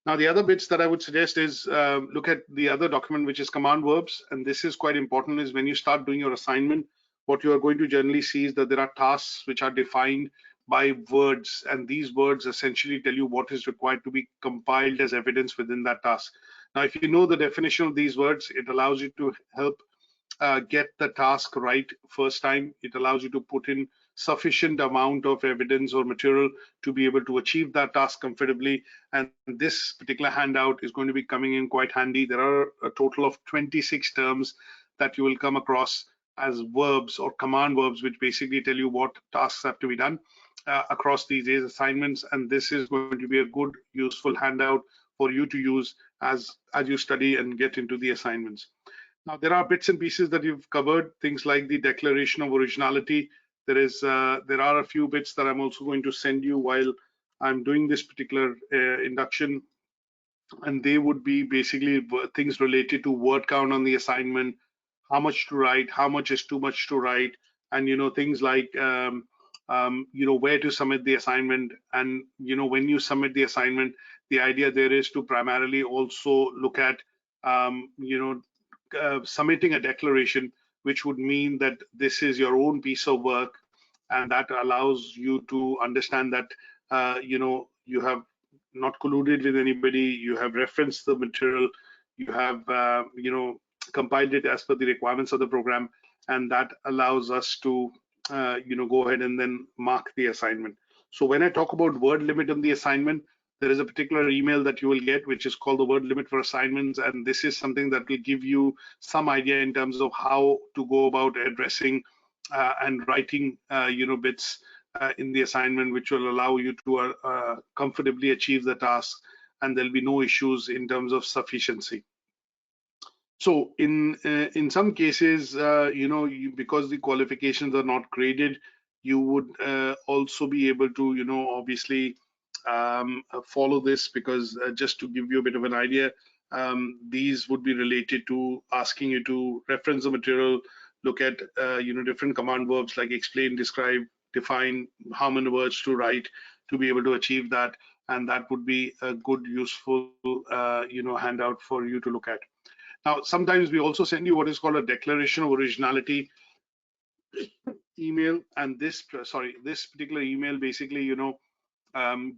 Now, the other bits that I would suggest is look at the other document, which is command verbs. And this is quite important, is when you start doing your assignment, what you are going to generally see is that there are tasks which are defined by words. And these words essentially tell you what is required to be compiled as evidence within that task. Now, if you know the definition of these words, it allows you to help get the task right first time. It allows you to put in sufficient amount of evidence or material to be able to achieve that task comfortably. And this particular handout is going to be coming in quite handy. There are a total of 26 terms that you will come across as verbs or command verbs, which basically tell you what tasks have to be done across these days assignments. And this is going to be a good, useful handout for you to use as you study and get into the assignments. Now, there are bits and pieces that you've covered, things like the declaration of originality. There are a few bits that I'm also going to send you while I'm doing this particular induction, and they would be basically things related to word count on the assignment, how much to write, how much is too much to write, and things like where to submit the assignment. And when you submit the assignment, the idea there is to primarily also look at submitting a declaration, which would mean that this is your own piece of work, and that allows you to understand that you have not colluded with anybody, you have referenced the material, you have compiled it as per the requirements of the program, and that allows us to go ahead and then mark the assignment. So when I talk about word limit on the assignment, there is a particular email that you will get, which is called the word limit for assignments. And this is something that will give you some idea in terms of how to go about addressing and writing, bits in the assignment, which will allow you to comfortably achieve the task, and there'll be no issues in terms of sufficiency. So in some cases, because the qualifications are not graded, you would also be able to, obviously follow this, because just to give you a bit of an idea, these would be related to asking you to reference the material, look at different command verbs like explain, describe, define, how many words to write to be able to achieve that, and that would be a good, useful handout for you to look at. Now, sometimes we also send you what is called a declaration of originality. email, and this particular email basically,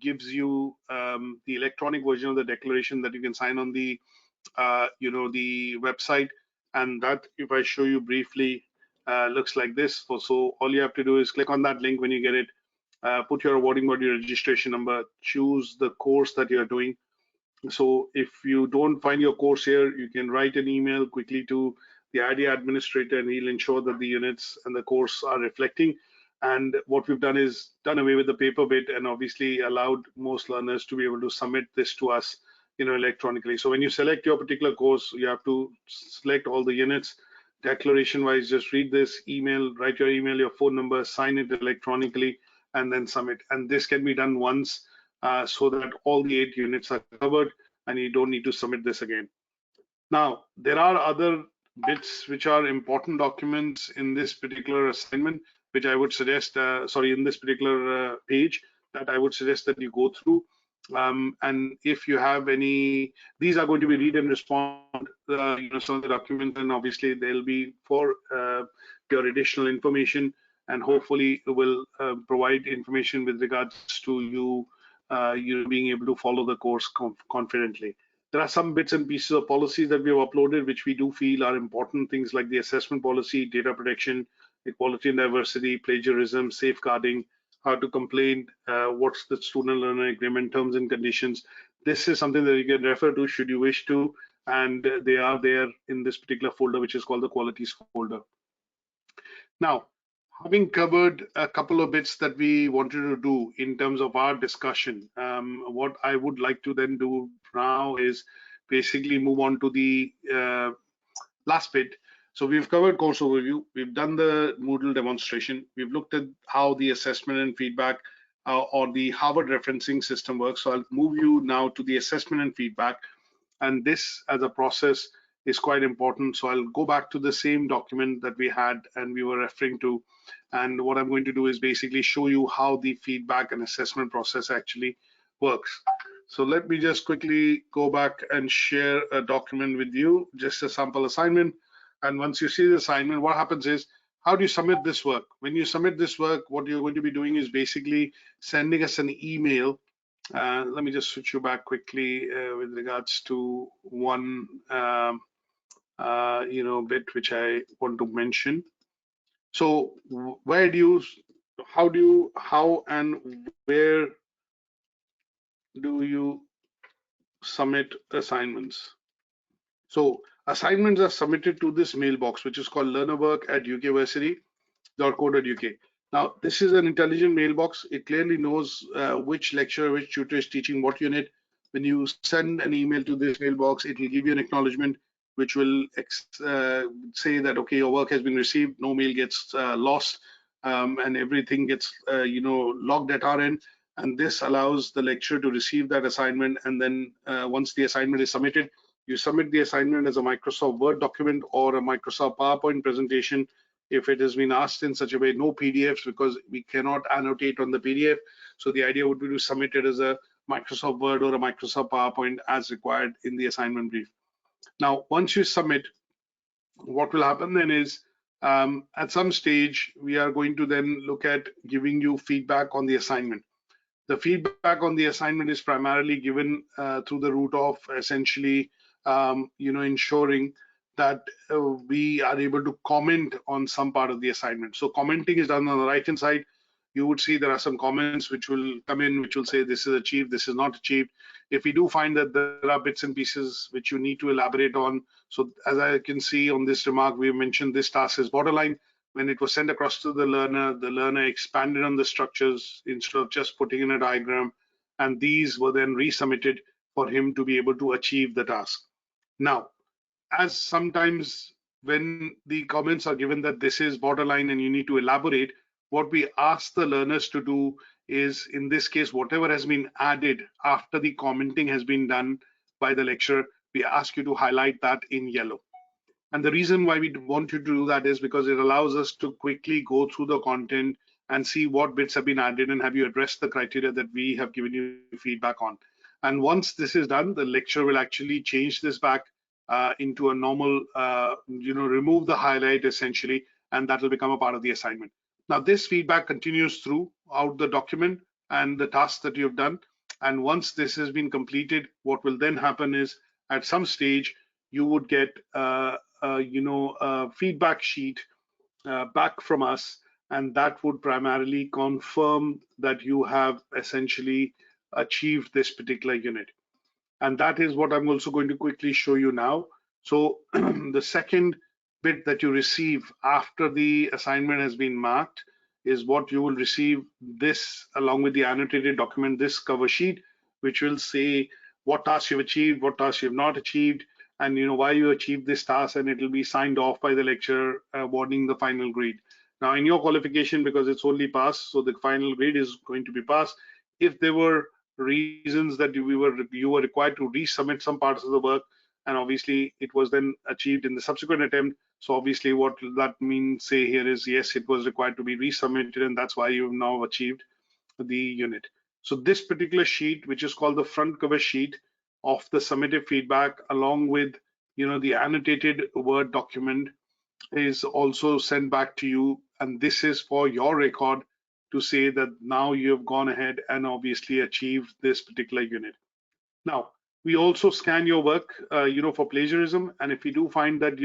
gives you the electronic version of the declaration that you can sign on the the website. And that, if I show you briefly, looks like this. So all you have to do is click on that link when you get it, put your awarding body registration number, choose the course that you're doing. So if you don't find your course here, you can write an email quickly to the ID administrator, and he'll ensure that the units and the course are reflecting. And what we've done is done away with the paper bit, and obviously allowed most learners to be able to submit this to us, electronically. So when you select your particular course, you have to select all the units. Declaration wise, just read this email, write your email, your phone number, sign it electronically, and then submit. And this can be done once, so that all the 8 units are covered and you don't need to submit this again. Now, there are other bits which are important documents in this particular assignment, which I would suggest, in this particular page, that I would suggest that you go through. And if you have any, these are going to be read and respond, some of the documents, and obviously they'll be for your additional information, and hopefully will provide information with regards to you being able to follow the course confidently. There are some bits and pieces of policies that we have uploaded, which we do feel are important. Things like the assessment policy, data protection, equality and diversity, plagiarism, safeguarding, how to complain, what's the student learner agreement, terms and conditions. This is something that you can refer to should you wish to, and they are there in this particular folder, which is called the qualities folder. Now, having covered a couple of bits that we wanted to do in terms of our discussion, what I would like to then do now is basically move on to the last bit. So we've covered course overview, we've done the Moodle demonstration, we've looked at how the assessment and feedback or the Harvard referencing system works. So I'll move you now to the assessment and feedback. And this as a process is quite important. So I'll go back to the same document that we had and we were referring to. And what I'm going to do is basically show you how the feedback and assessment process actually works. So let me just quickly go back and share a document with you, just a sample assignment. And once you see the assignment, what happens is, how do you submit this work? When you submit this work, what you're going to be doing is basically sending us an email. Let me just switch you back quickly with regards to one bit which I want to mention. So how and where do you submit assignments? So assignments are submitted to this mailbox, which is called learnerwork@ukversity.co.uk. Now, this is an intelligent mailbox. It clearly knows which lecturer, which tutor is teaching what unit. When you send an email to this mailbox, it will give you an acknowledgement, which will say that, okay, your work has been received, no mail gets lost, and everything gets, logged at our end. And this allows the lecturer to receive that assignment. And then once the assignment is submitted, you submit the assignment as a Microsoft Word document or a Microsoft PowerPoint presentation. If it has been asked in such a way, no PDFs, because we cannot annotate on the PDF. So the idea would be to submit it as a Microsoft Word or a Microsoft PowerPoint as required in the assignment brief. Now, once you submit, what will happen then is at some stage, we are going to then look at giving you feedback on the assignment. The feedback on the assignment is primarily given through the route of essentially, ensuring that we are able to comment on some part of the assignment. So commenting is done on the right-hand side. You would see there are some comments which will come in, which will say this is achieved, this is not achieved. If we do find that there are bits and pieces which you need to elaborate on, so as I can see on this remark, we mentioned this task is borderline. When it was sent across to the learner expanded on the structures instead of just putting in a diagram, and these were then resubmitted for him to be able to achieve the task. Now, as sometimes when the comments are given that this is borderline and you need to elaborate, what we ask the learners to do is, in this case, whatever has been added after the commenting has been done by the lecturer, we ask you to highlight that in yellow. And the reason why we want you to do that is because it allows us to quickly go through the content and see what bits have been added and have you addressed the criteria that we have given you feedback on. And once this is done, the lecturer will actually change this back into a normal, remove the highlight essentially, and that will become a part of the assignment. Now, this feedback continues throughout the document and the tasks that you've done. And once this has been completed, what will then happen is at some stage, you would get a feedback sheet back from us, and that would primarily confirm that you have essentially achieved this particular unit. And that is what I'm also going to quickly show you now. So the second bit that you receive after the assignment has been marked is what you will receive this along with the annotated document, this cover sheet, which will say what tasks you've achieved, what tasks you've not achieved, and why you achieved this task, and it will be signed off by the lecturer awarding the final grade. Now in your qualification, because it's only pass, so the final grade is going to be pass. If there were reasons that you were required to resubmit some parts of the work, and obviously it was then achieved in the subsequent attempt, so obviously what that means say here is yes, it was required to be resubmitted, and that's why you've now achieved the unit. So this particular sheet, which is called the front cover sheet of the summative feedback, along with the annotated Word document, is also sent back to you, and this is for your record to say that now you have gone ahead and obviously achieved this particular unit. Now, we also scan your work, for plagiarism, and if we do find that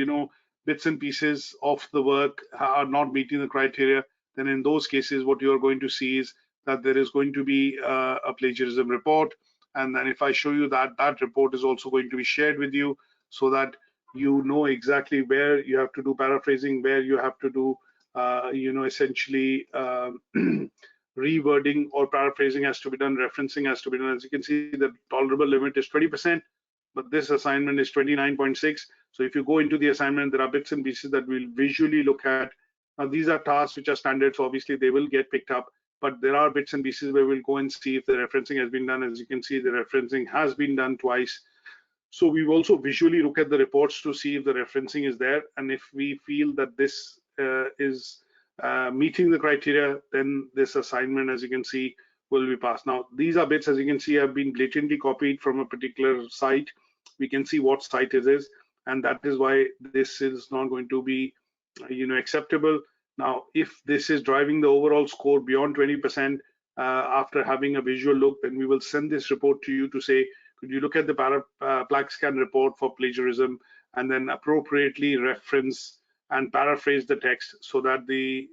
bits and pieces of the work are not meeting the criteria, then in those cases, what you are going to see is that there is going to be a plagiarism report, and then if I show you that, that report is also going to be shared with you, so that you know exactly where you have to do paraphrasing, where you have to do, essentially rewording or paraphrasing has to be done, referencing has to be done. As you can see, the tolerable limit is 20%, but this assignment is 29.6. So if you go into the assignment, there are bits and pieces that we'll visually look at. Now, these are tasks which are standard, so obviously they will get picked up, but there are bits and pieces where we'll go and see if the referencing has been done. As you can see, the referencing has been done twice. So we also visually look at the reports to see if the referencing is there, and if we feel that this is meeting the criteria, then this assignment, as you can see, will be passed. Now, these are bits, as you can see, have been blatantly copied from a particular site. We can see what site it is, and that is why this is not going to be, acceptable. Now, if this is driving the overall score beyond 20%, after having a visual look, then we will send this report to you to say, could you look at the plaque scan report for plagiarism and then appropriately reference and paraphrase the text so that the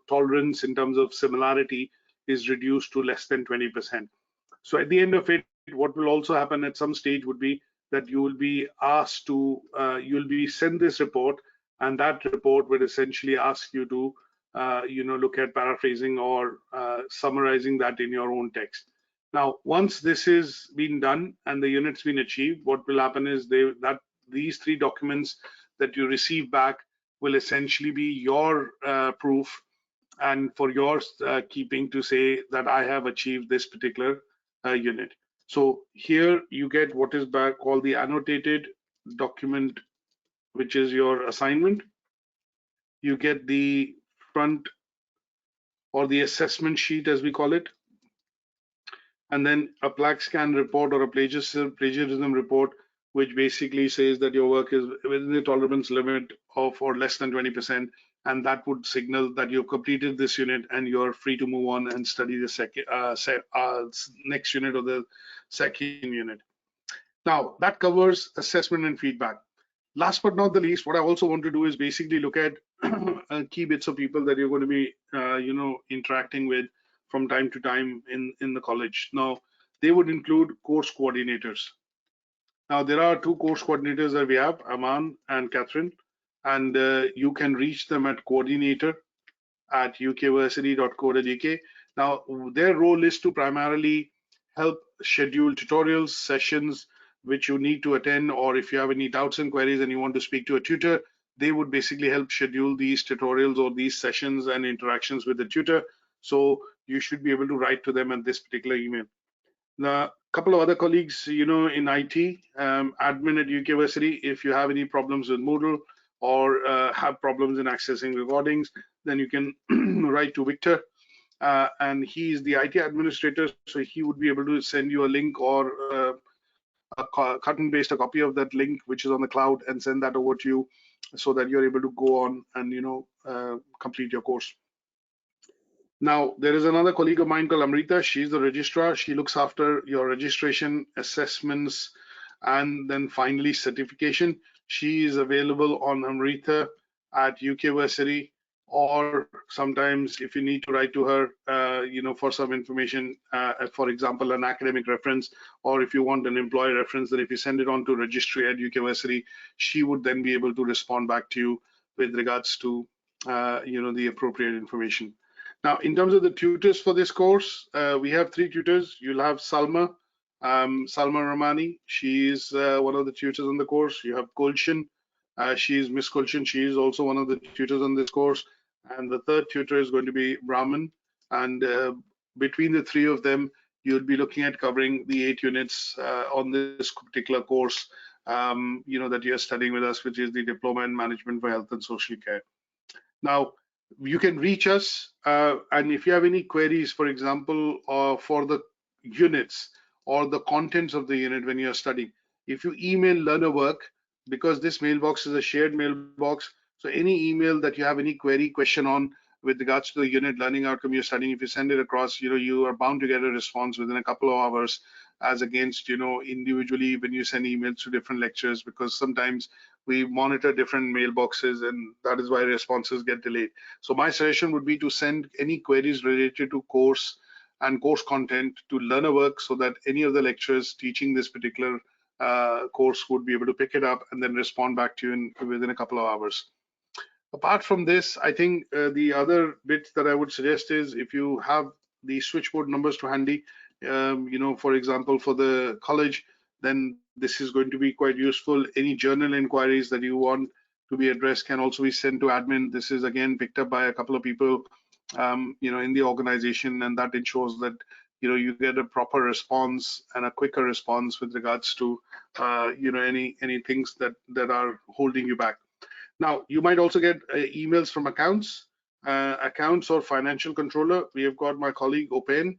tolerance in terms of similarity is reduced to less than 20%. So at the end of it, what will also happen at some stage would be that you will be asked to you'll be sent this report, and that report will essentially ask you to look at paraphrasing or summarizing that in your own text. Now, once this is been done and the unit's been achieved, what will happen is these three documents that you receive back will essentially be your proof and for your keeping to say that I have achieved this particular unit. So here you get what is back called the annotated document, which is your assignment. You get the front or the assessment sheet, as we call it, and then a plaque scan report or a plagiarism report, which basically says that your work is within the tolerance limit of or less than 20%, and that would signal that you've completed this unit and you're free to move on and study the next unit or the second unit. Now, that covers assessment and feedback. Last but not the least, what I also want to do is basically look at key bits of people that you're going to be, interacting with from time to time in the college. Now, they would include course coordinators. Now, there are two course coordinators that we have, Aman and Catherine, and you can reach them at coordinator@ukversity.co.uk. Now, their role is to primarily help schedule tutorials, sessions, which you need to attend, or if you have any doubts and queries and you want to speak to a tutor, they would basically help schedule these tutorials or these sessions and interactions with the tutor. So you should be able to write to them at this particular email. Now, a couple of other colleagues, in IT, admin at University, if you have any problems with Moodle or have problems in accessing recordings, then you can write to Victor. And he's the IT administrator, so he would be able to send you a link or cut and paste a copy of that link, which is on the cloud, and send that over to you so that you're able to go on and complete your course. Now, there is another colleague of mine called Amrita. She's the registrar. She looks after your registration, assessments, and then finally certification. She is available on Amrita at UK Versity, or sometimes if you need to write to her, for some information, for example, an academic reference, or if you want an employer reference, then if you send it on to registry at UK Versity, she would then be able to respond back to you with regards to, the appropriate information. Now, in terms of the tutors for this course, we have 3 tutors. You'll have Salma, Salma Ramani. She is one of the tutors on the course. You have Gulshan. She is Miss Gulshan. She is also one of the tutors on this course. And the 3rd tutor is going to be Brahman. And between the 3 of them, you'll be looking at covering the 8 units on this particular course, that you're studying with us, which is the Diploma in Management for Health and Social Care. Now, you can reach us, and if you have any queries, for example, for the units or the contents of the unit when you're studying, if you email learner work, because this mailbox is a shared mailbox, so any email that you have any query, question on with regards to the unit learning outcome you're studying, if you send it across, you are bound to get a response within a couple of hours, as against, individually when you send emails to different lectures, because sometimes we monitor different mailboxes and that is why responses get delayed. So my suggestion would be to send any queries related to course and course content to learner work, so that any of the lecturers teaching this particular course would be able to pick it up and then respond back to you within a couple of hours. Apart from this, I think the other bit that I would suggest is, if you have the switchboard numbers to handy, for example, for the college, then this is going to be quite useful. Any journal inquiries that you want to be addressed can also be sent to admin. This is again picked up by a couple of people, in the organization, and that ensures that you get a proper response and a quicker response with regards to any things that are holding you back. Now, you might also get emails from accounts or financial controller. We have got my colleague Open,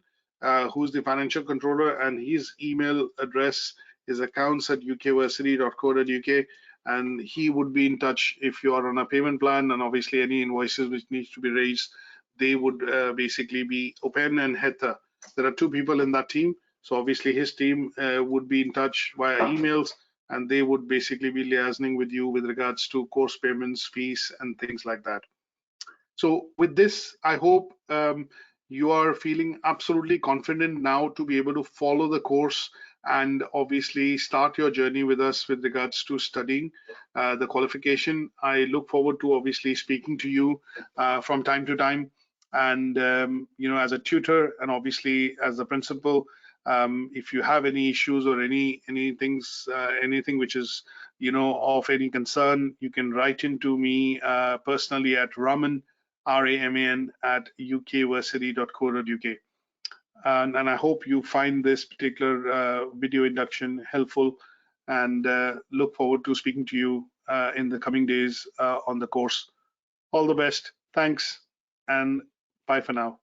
who's the financial controller, and his email address is accounts@ukversity.co.uk, and he would be in touch if you are on a payment plan, and obviously any invoices which needs to be raised, they would basically be Open and Heta. There are 2 people in that team, so obviously his team would be in touch via emails, and they would basically be liaising with you with regards to course payments, fees, and things like that. So with this, I hope you are feeling absolutely confident now to be able to follow the course and obviously start your journey with us with regards to studying the qualification. I look forward to obviously speaking to you from time to time, and as a tutor and obviously as a principal. If you have any issues or anything which is of any concern, you can write into me personally at Raman, RAMAN @ukversity.co.uk. And I hope you find this particular video induction helpful, and look forward to speaking to you in the coming days on the course. All the best. Thanks, and bye for now.